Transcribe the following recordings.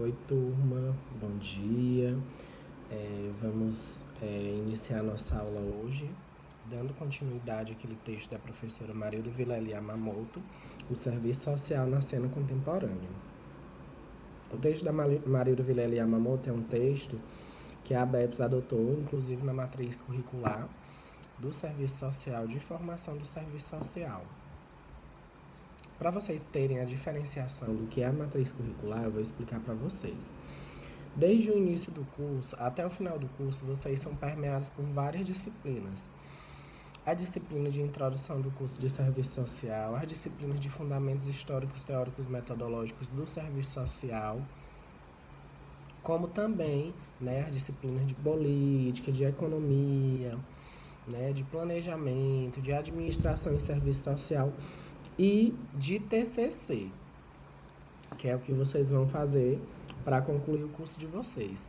Oi, turma, bom dia. Vamos iniciar nossa aula hoje, dando continuidade àquele texto da professora Marilda Vilela Yamamoto, O Serviço Social na Cena Contemporânea. O texto da Marilda Vilela Yamamoto é um texto que a ABEPS adotou, inclusive na matriz curricular do Serviço Social, de formação do Serviço Social. Para vocês terem a diferenciação do que é a matriz curricular, eu vou explicar para vocês. Desde o início do curso até o final do curso, vocês são permeados por várias disciplinas. A disciplina de introdução do curso de serviço social, as disciplinas de fundamentos históricos, teóricos, metodológicos do serviço social, como também as disciplinas de política, de economia, de planejamento, de administração e serviço social e de TCC, que é o que vocês vão fazer para concluir o curso de vocês.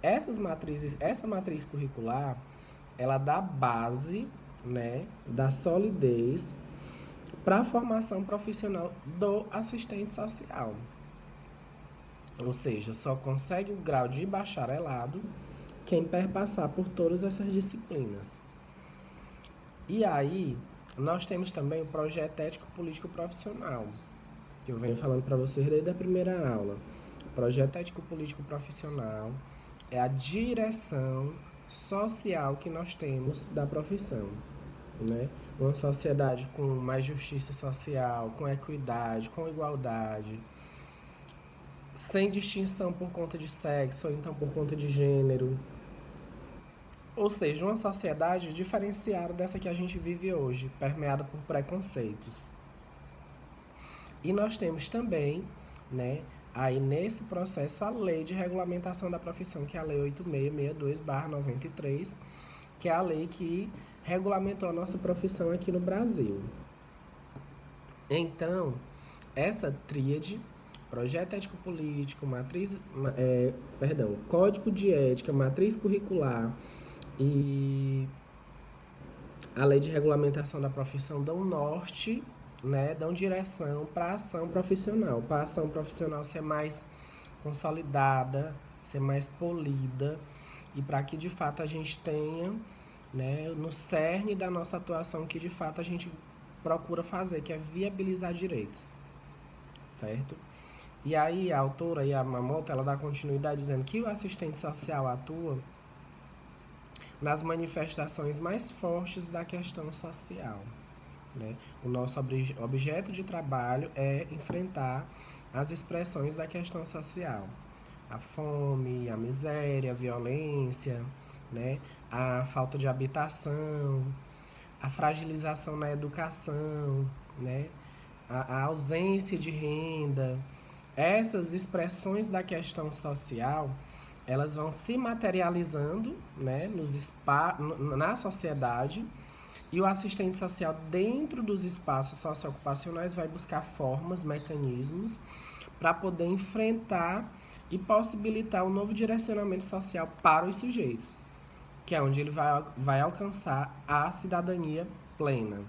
Essa matriz curricular, ela dá base, da solidez para a formação profissional do assistente social. Ou seja, só consegue o grau de bacharelado quem perpassar por todas essas disciplinas. E aí, nós temos também o projeto ético político profissional, que eu venho falando para vocês desde a primeira aula. O projeto ético político profissional é a direção social que nós temos da profissão, Uma sociedade com mais justiça social, com equidade, com igualdade, sem distinção por conta de sexo ou então por conta de gênero. Ou seja, uma sociedade diferenciada dessa que a gente vive hoje, permeada por preconceitos. E nós temos também, aí nesse processo, a Lei de Regulamentação da Profissão, que é a Lei 8662/93, que é a lei que regulamentou a nossa profissão aqui no Brasil. Então, essa tríade, projeto ético-político, código de ética, matriz curricular e a lei de regulamentação da profissão dão norte, dão direção para a ação profissional, para a ação profissional ser mais consolidada, ser mais polida e para que de fato a gente tenha, no cerne da nossa atuação, que de fato a gente procura fazer, que é viabilizar direitos, certo? E aí a autora Yamamoto, ela dá continuidade dizendo que o assistente social atua nas manifestações mais fortes da questão social. O nosso objeto de trabalho é enfrentar as expressões da questão social. A fome, a miséria, a violência, a falta de habitação, a fragilização na educação, a ausência de renda. Essas expressões da questão social, elas vão se materializando, na sociedade, e o assistente social, dentro dos espaços socioocupacionais, vai buscar formas, mecanismos para poder enfrentar e possibilitar um novo direcionamento social para os sujeitos, que é onde ele vai alcançar a cidadania plena,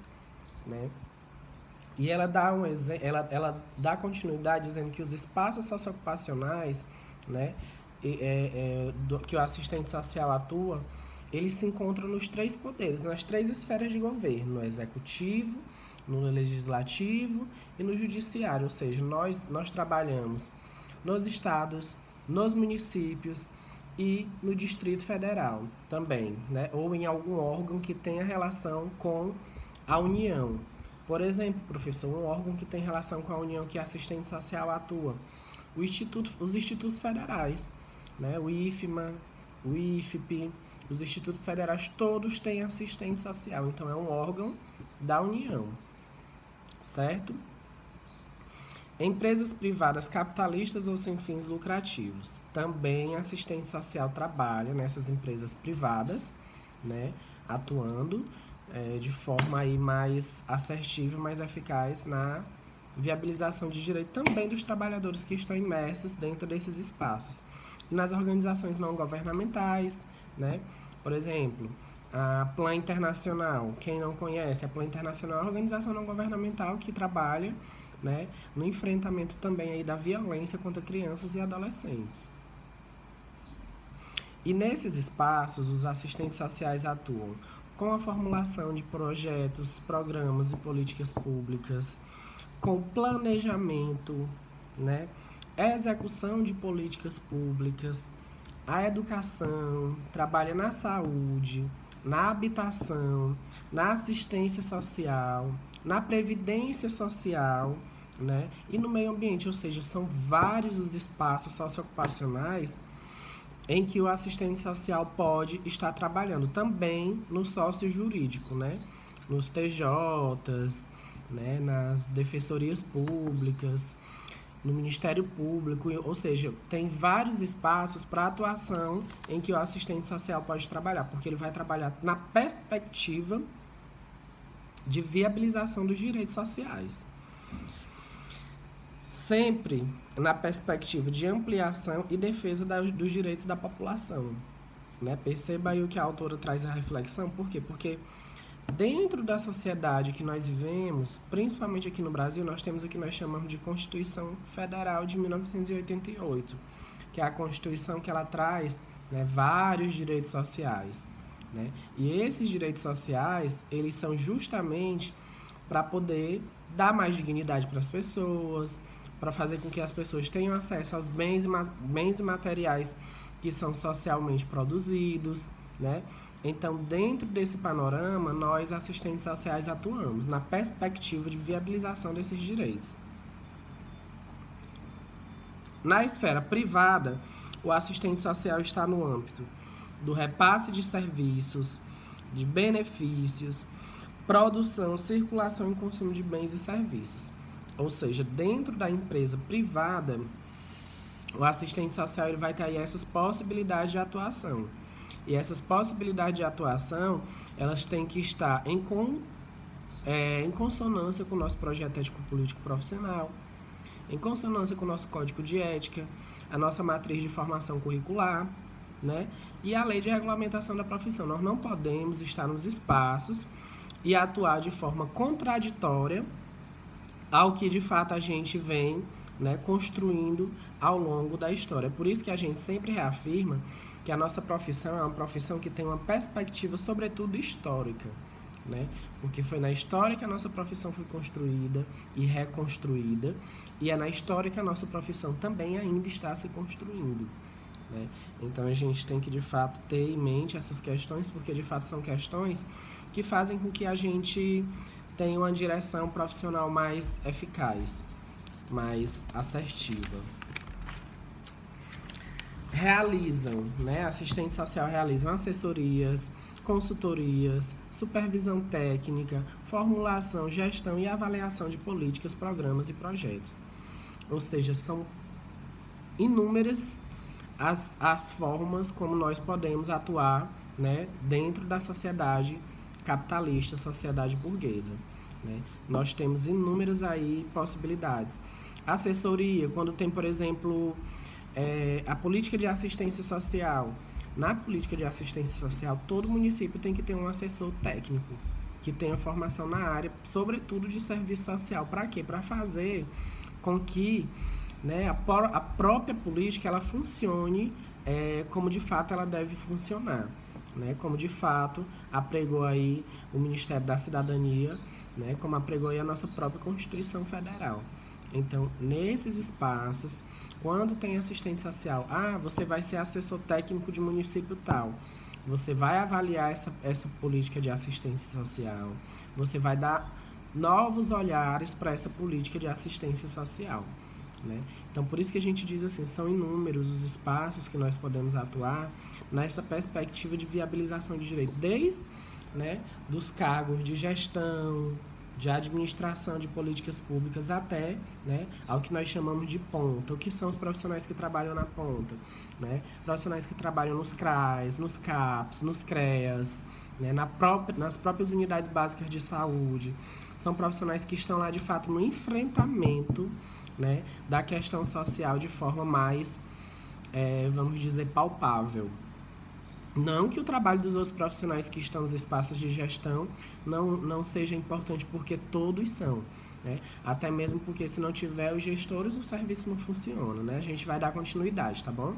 E ela dá ela dá continuidade dizendo que os espaços socioocupacionais, que o assistente social atua, eles se encontram nos três poderes, nas três esferas de governo: no executivo, no legislativo e no judiciário. Ou seja, nós trabalhamos nos estados, nos municípios e no Distrito Federal também, ou em algum órgão que tenha relação com a União. Por exemplo, professor, um órgão que tem relação com a União, que a assistente social atua, os institutos federais, o IFMA, o IFP, os institutos federais, todos têm assistente social, então é um órgão da União, certo? Empresas privadas capitalistas ou sem fins lucrativos, também a assistente social trabalha nessas empresas privadas, atuando de forma aí mais assertiva, mais eficaz na viabilização de direito também dos trabalhadores que estão imersos dentro desses espaços. E nas organizações não governamentais, Por exemplo, a Plan Internacional, quem não conhece, a Plan Internacional é uma organização não governamental que trabalha né, no enfrentamento também aí da violência contra crianças e adolescentes. E nesses espaços, os assistentes sociais atuam com a formulação de projetos, programas e políticas públicas, com planejamento, né, execução de políticas públicas, a educação, trabalha na saúde, na habitação, na assistência social, na previdência social, né, e no meio ambiente, ou seja, são vários os espaços socioocupacionais em que o assistente social pode estar trabalhando, também no sócio jurídico, né, nos TJs, né, nas defensorias públicas, no Ministério Público, ou seja, tem vários espaços para atuação em que o assistente social pode trabalhar, porque ele vai trabalhar na perspectiva de viabilização dos direitos sociais. Sempre na perspectiva de ampliação e defesa dos direitos da população. Né? Perceba aí o que a autora traz a reflexão, por quê? Porque dentro da sociedade que nós vivemos, principalmente aqui no Brasil, nós temos o que nós chamamos de Constituição Federal de 1988, que é a Constituição que ela traz, né, vários direitos sociais. Né? E esses direitos sociais, eles são justamente para poder dar mais dignidade para as pessoas, para fazer com que as pessoas tenham acesso aos bens e materiais que são socialmente produzidos, né? Então, dentro desse panorama, nós, assistentes sociais, atuamos na perspectiva de viabilização desses direitos. Na esfera privada, o assistente social está no âmbito do repasse de serviços, de benefícios, produção, circulação e consumo de bens e serviços. Ou seja, dentro da empresa privada, o assistente social ele vai ter aí essas possibilidades de atuação. E essas possibilidades de atuação, elas têm que estar em consonância com o nosso projeto ético-político profissional, em consonância com o nosso código de ética, a nossa matriz de formação curricular, né? E a lei de regulamentação da profissão. Nós não podemos estar nos espaços e atuar de forma contraditória ao que de fato a gente vem, né, construindo ao longo da história. Por isso que a gente sempre reafirma que a nossa profissão é uma profissão que tem uma perspectiva, sobretudo, histórica. Né? Porque foi na história que a nossa profissão foi construída e reconstruída, e é na história que a nossa profissão também ainda está se construindo. Né? Então a gente tem que de fato ter em mente essas questões, porque de fato são questões que fazem com que a gente tenha uma direção profissional mais eficaz, mais assertiva. Realizam, né? Assistente social realizam assessorias, consultorias, supervisão técnica, formulação, gestão e avaliação de políticas, programas e projetos. Ou seja, são inúmeras as formas como nós podemos atuar, né, dentro da sociedade capitalista, sociedade burguesa. Né? Nós temos inúmeras aí possibilidades. Assessoria, quando tem, por exemplo, a política de assistência social. Na política de assistência social, todo município tem que ter um assessor técnico que tenha formação na área, sobretudo de serviço social. Para quê? Para fazer com que, né, a própria política ela funcione como de fato ela deve funcionar. Né, como de fato apregou aí o Ministério da Cidadania, né, como apregou aí a nossa própria Constituição Federal. Então, nesses espaços, quando tem assistente social, você vai ser assessor técnico de município tal, você vai avaliar essa política de assistência social, você vai dar novos olhares para essa política de assistência social. Né? Então, por isso que a gente diz assim, são inúmeros os espaços que nós podemos atuar nessa perspectiva de viabilização de direito, desde, né, dos cargos de gestão, de administração de políticas públicas até, né, ao que nós chamamos de ponta. O que são os profissionais que trabalham na ponta? Né? Profissionais que trabalham nos CRAs, nos CAPs, nos CREAs, né, nas próprias unidades básicas de saúde. São profissionais que estão lá, de fato, no enfrentamento, né, da questão social de forma mais, vamos dizer, palpável. Não que o trabalho dos outros profissionais que estão nos espaços de gestão não seja importante, porque todos são, né? Até mesmo porque se não tiver os gestores, o serviço não funciona, né? A gente vai dar continuidade, tá bom?